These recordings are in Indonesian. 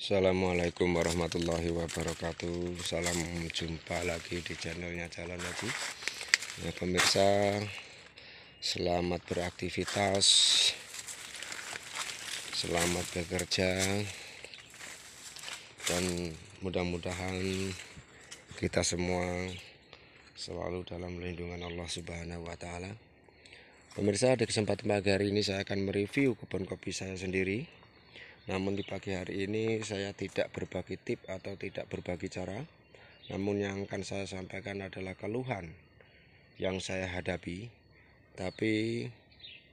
Assalamualaikum warahmatullahi wabarakatuh. Salam jumpa lagi di channelnya Jalan Haji. Nah, pemirsa, selamat beraktivitas, selamat bekerja, dan mudah-mudahan kita semua selalu dalam lindungan Allah Subhanahu wa Ta'ala. Pemirsa, di kesempatan pagi hari ini saya akan mereview kebun kopi saya sendiri. Namun di pagi hari ini saya tidak berbagi tip atau tidak berbagi cara. Namun yang akan saya sampaikan adalah keluhan yang saya hadapi. Tapi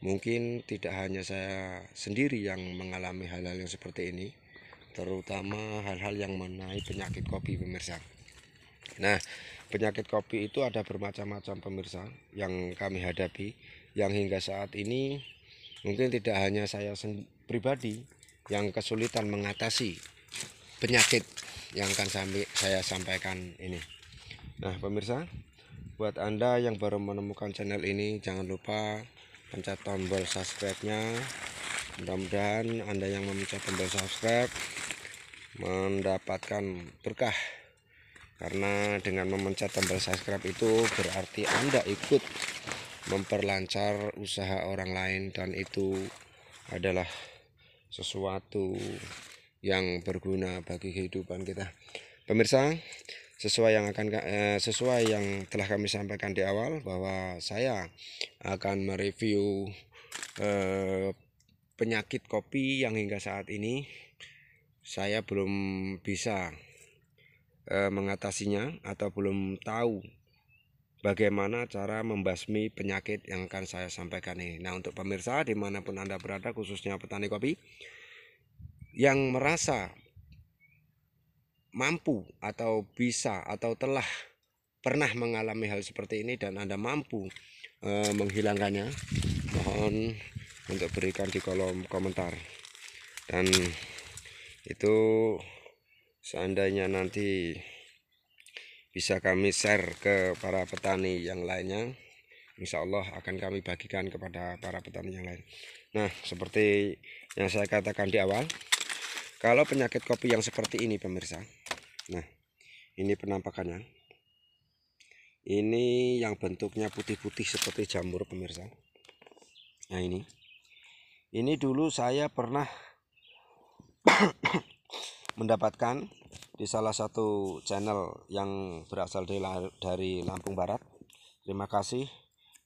mungkin tidak hanya saya sendiri yang mengalami hal-hal yang seperti ini, terutama hal-hal yang mengenai penyakit kopi, pemirsa. Nah, penyakit kopi itu ada bermacam-macam, pemirsa, yang kami hadapi, yang hingga saat ini mungkin tidak hanya saya pribadi yang kesulitan mengatasi penyakit yang akan saya sampaikan ini. Nah, pemirsa, buat Anda yang baru menemukan channel ini, jangan lupa pencet tombol subscribe-nya. Mudah-mudahan Anda yang memencet tombol subscribe mendapatkan berkah, karena dengan memencet tombol subscribe itu berarti Anda ikut memperlancar usaha orang lain, dan itu adalah sesuatu yang berguna bagi kehidupan kita. Pemirsa, sesuai yang telah kami sampaikan di awal, bahwa saya akan mereview penyakit kopi yang hingga saat ini saya belum bisa mengatasinya atau belum tahu bagaimana cara membasmi penyakit yang akan saya sampaikan ini. Nah, untuk pemirsa dimanapun Anda berada, khususnya petani kopi yang merasa mampu atau bisa atau telah pernah mengalami hal seperti ini dan Anda mampu menghilangkannya, mohon untuk berikan di kolom komentar. Dan itu seandainya nanti bisa kami share ke para petani yang lainnya, insya Allah akan kami bagikan kepada para petani yang lain. Nah, seperti yang saya katakan di awal, kalau penyakit kopi yang seperti ini, pemirsa, nah ini penampakannya. Ini yang bentuknya putih-putih seperti jamur, pemirsa. Nah, ini dulu saya pernah mendapatkan di salah satu channel yang berasal dari Lampung Barat. Terima kasih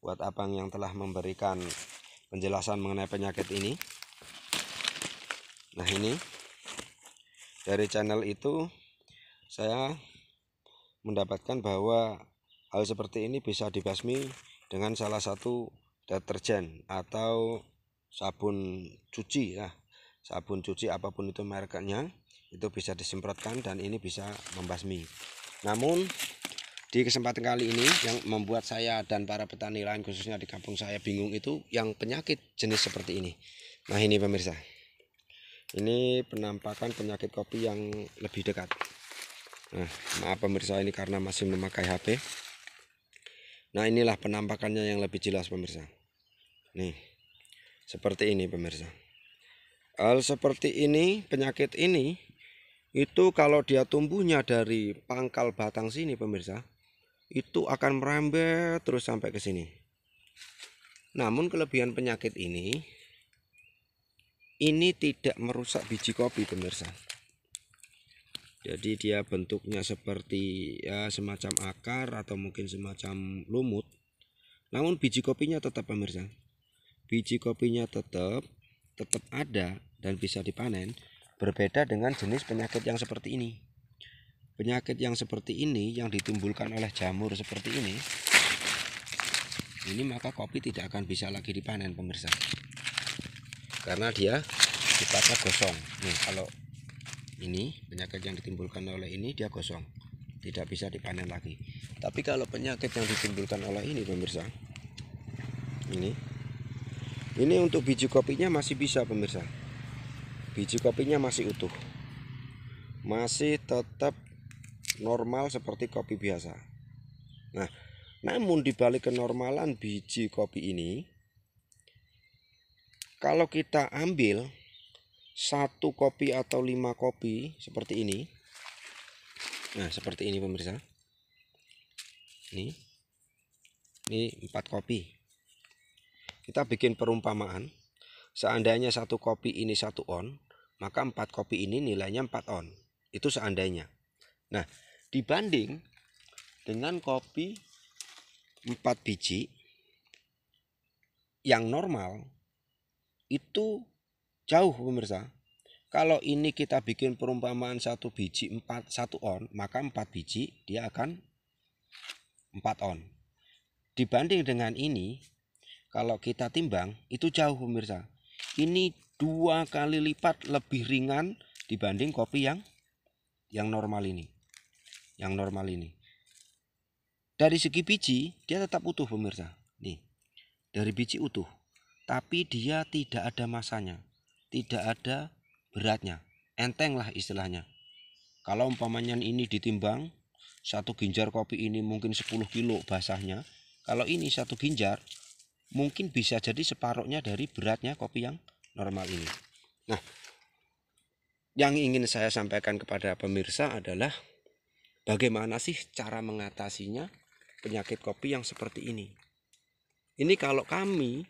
buat abang yang telah memberikan penjelasan mengenai penyakit ini. Nah, ini dari channel itu saya mendapatkan bahwa hal seperti ini bisa dibasmi dengan salah satu deterjen atau sabun cuci, ya, sabun cuci apapun itu mereknya, itu bisa disemprotkan dan ini bisa membasmi. Namun di kesempatan kali ini yang membuat saya dan para petani lain khususnya di kampung saya bingung itu yang penyakit jenis seperti ini. Nah, ini pemirsa, ini penampakan penyakit kopi yang lebih dekat. Nah, maaf pemirsa, ini karena masih memakai HP. Nah, inilah penampakannya yang lebih jelas, pemirsa. Nih, seperti ini, pemirsa. Hal seperti ini, penyakit ini, itu kalau dia tumbuhnya dari pangkal batang sini, pemirsa, itu akan merembet terus sampai ke sini. Namun kelebihan penyakit ini tidak merusak biji kopi, pemirsa. Jadi dia bentuknya seperti ya semacam akar atau mungkin semacam lumut. Namun biji kopinya tetap, pemirsa. Biji kopinya tetap ada dan bisa dipanen. Berbeda dengan jenis penyakit yang seperti ini. Penyakit yang seperti ini yang ditimbulkan oleh jamur seperti ini maka kopi tidak akan bisa lagi dipanen, pemirsa. Karena dia sifatnya gosong. Nih, kalau ini penyakit yang ditimbulkan oleh ini dia gosong, tidak bisa dipanen lagi. Tapi kalau penyakit yang ditimbulkan oleh ini, pemirsa, ini untuk biji kopinya masih bisa, pemirsa. Biji kopinya masih utuh, masih tetap normal seperti kopi biasa. Nah, namun dibalik kenormalan biji kopi ini, kalau kita ambil 1 kopi atau 5 kopi seperti ini. Nah, seperti ini pemirsa. Ini 4 kopi. Kita bikin perumpamaan. Seandainya 1 kopi ini 1 on, maka 4 kopi ini nilainya 4 on. Itu seandainya. Nah, dibanding dengan kopi 4 biji yang normal, itu jauh pemirsa. Kalau ini kita bikin perumpamaan 1 biji 1 on, maka 4 biji dia akan 4 on. Dibanding dengan ini, kalau kita timbang itu jauh pemirsa. Ini 2 kali lipat lebih ringan dibanding kopi yang normal ini. Yang normal ini. Dari segi biji dia tetap utuh pemirsa. Nih. Dari biji utuh. Tapi dia tidak ada masanya. Tidak ada beratnya. Enteng lah istilahnya. Kalau umpamanya ini ditimbang, 1 ginjar kopi ini mungkin 10 kilo basahnya. Kalau ini 1 ginjar mungkin bisa jadi separuhnya dari beratnya kopi yang normal ini. Nah, yang ingin saya sampaikan kepada pemirsa adalah bagaimana sih cara mengatasinya penyakit kopi yang seperti ini. Ini kalau kami,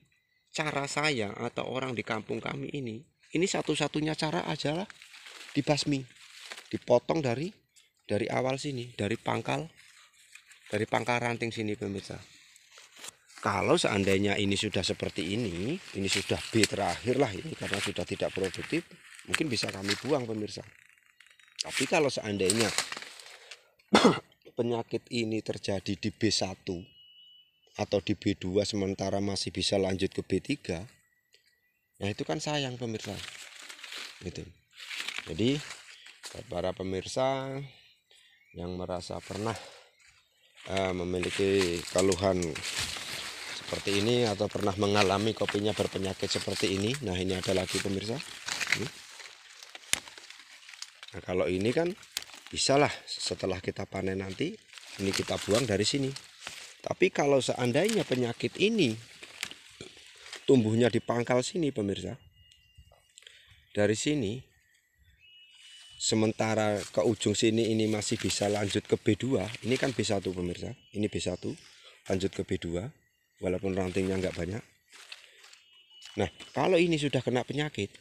cara saya atau orang di kampung kami ini satu-satunya cara adalah dibasmi, dipotong dari awal sini, dari pangkal ranting sini pemirsa. Kalau seandainya ini sudah seperti ini sudah B terakhir lah ini karena sudah tidak produktif, mungkin bisa kami buang pemirsa. Tapi kalau seandainya penyakit ini terjadi di B1 atau di B2 sementara masih bisa lanjut ke B3, nah itu kan sayang pemirsa. Gitu. Jadi para pemirsa yang merasa pernah memiliki keluhan seperti ini atau pernah mengalami kopinya berpenyakit seperti ini, nah ini ada lagi pemirsa. Nah kalau ini kan bisalah setelah kita panen nanti ini kita buang dari sini. Tapi kalau seandainya penyakit ini tumbuhnya di pangkal sini pemirsa, dari sini sementara ke ujung sini ini masih bisa lanjut ke B2, ini kan B1 pemirsa, ini B1 lanjut ke B2 walaupun rantingnya nggak banyak. Nah kalau ini sudah kena penyakit,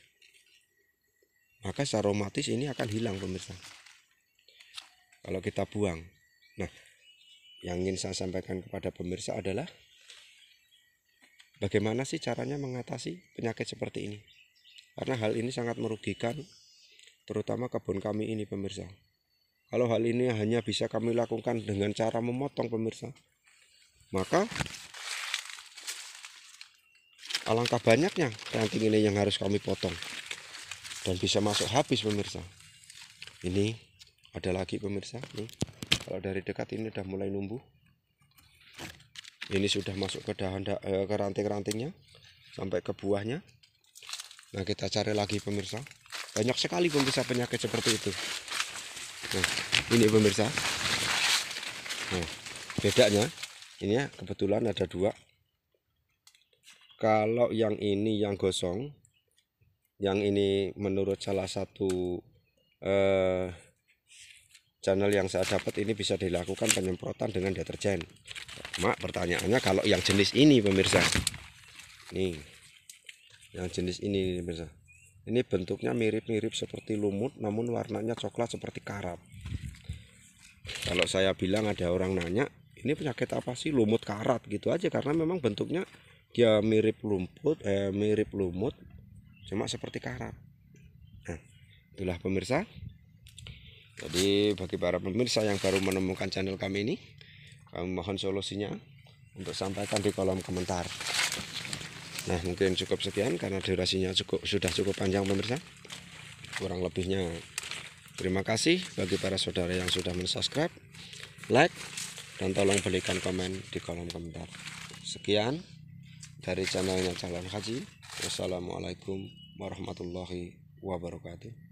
maka secara otomatis ini akan hilang pemirsa kalau kita buang. Nah yang ingin saya sampaikan kepada pemirsa adalah bagaimana sih caranya mengatasi penyakit seperti ini, karena hal ini sangat merugikan terutama kebun kami ini pemirsa. Kalau hal ini hanya bisa kami lakukan dengan cara memotong pemirsa, maka alangkah banyaknya ranting ini yang harus kami potong dan bisa masuk habis pemirsa. Ini ada lagi pemirsa nih, kalau dari dekat ini udah mulai numbuh, ini sudah masuk ke dahan ke ranting-rantingnya sampai ke buahnya. Nah kita cari lagi pemirsa, banyak sekali pemirsa penyakit seperti itu. Nah ini pemirsa, nah bedanya ini ya kebetulan ada 2. Kalau yang ini yang gosong, yang ini menurut salah satu channel yang saya dapat ini bisa dilakukan penyemprotan dengan deterjen. Mak pertanyaannya kalau yang jenis ini pemirsa, nih yang jenis ini pemirsa, ini bentuknya mirip-mirip seperti lumut namun warnanya coklat seperti karat. Kalau saya bilang ada orang nanya ini penyakit apa sih, lumut karat gitu aja, karena memang bentuknya dia mirip lumut cuma seperti karat. Nah itulah pemirsa. Jadi bagi para pemirsa yang baru menemukan channel kami ini, kami mohon solusinya untuk sampaikan di kolom komentar. Nah mungkin cukup sekian karena durasinya sudah cukup panjang pemirsa. Kurang lebihnya terima kasih bagi para saudara yang sudah mensubscribe, like, dan tolong berikan komen di kolom komentar. Sekian dari channelnya Calon Haji. Wassalamualaikum warahmatullahi wabarakatuh.